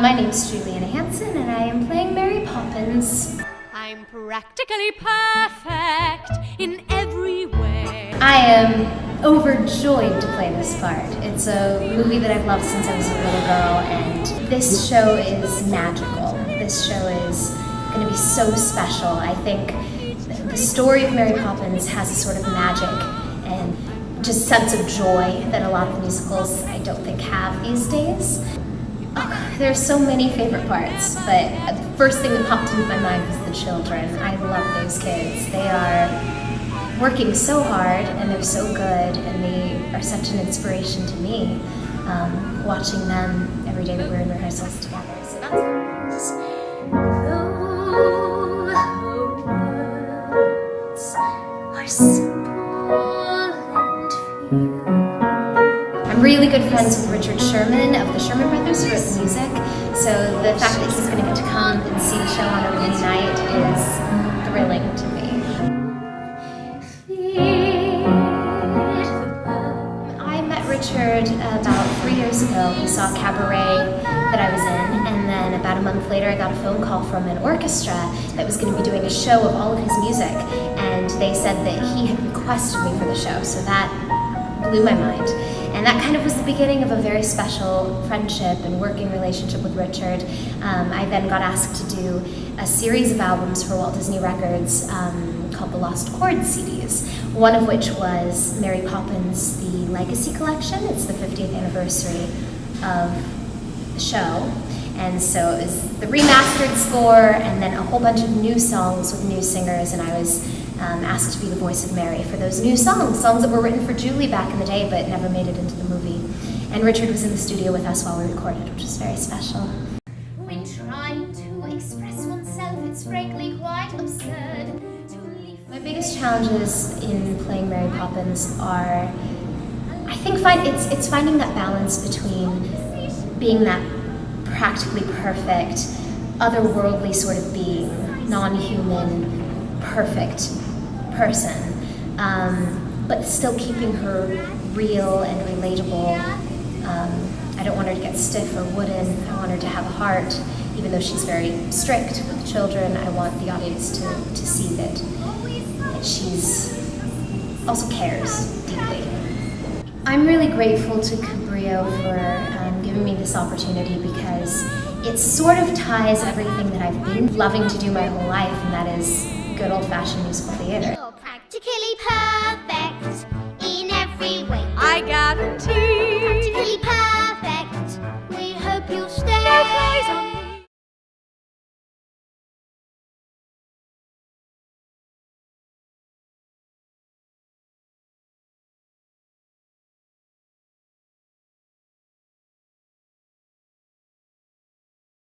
My name's Juliana Hansen, and I am playing Mary Poppins. I'm practically perfect in every way. I am overjoyed to play this part. It's a movie that I've loved since I was a little girl, and this show is magical. This show is going to be so special. I think the story of Mary Poppins has a sort of magic and just sense of joy that a lot of the musicals I don't think have these days. There's so many favorite parts, but the first thing that popped into my mind was the children. I love those kids. They are working so hard, and they're so good, and they are such an inspiration to me, watching them every day that we're in rehearsals together. So that's I'm really good friends with Richard Sherman of the Sherman Brothers, who wrote the music. So the fact that he's going to get to come and see the show on opening night is thrilling to me. I met Richard about 3 years ago. He saw a cabaret that I was in, and then about a month later I got a phone call from an orchestra that was going to be doing a show of all of his music, and they said that he had requested me for the show, so that blew my mind. And that kind of was the beginning of a very special friendship and working relationship with Richard. I then got asked to do a series of albums for Walt Disney Records called the Lost Chords CDs, one of which was Mary Poppins, the Legacy Collection. It's the 50th anniversary of the show. And so it was the remastered score and then a whole bunch of new songs with new singers, and I was asked to be the voice of Mary for those new songs that were written for Julie back in the day but never made it into the movie. And Richard was in the studio with us while we recorded, which was very special. When trying to express oneself, it's frankly quite absurd to leave. My biggest challenges in playing Mary Poppins are, I think, it's finding that balance between being that practically perfect, otherworldly sort of being, non-human, perfect person, but still keeping her real and relatable. I don't want her to get stiff or wooden. I want her to have a heart, even though she's very strict with children. I want the audience to see that she's also cares deeply. I'm really grateful to Cabrillo for giving me this opportunity, because it sort of ties everything that I've been loving to do my whole life, and that is good old-fashioned musical theater. You're practically perfect in every way. I guarantee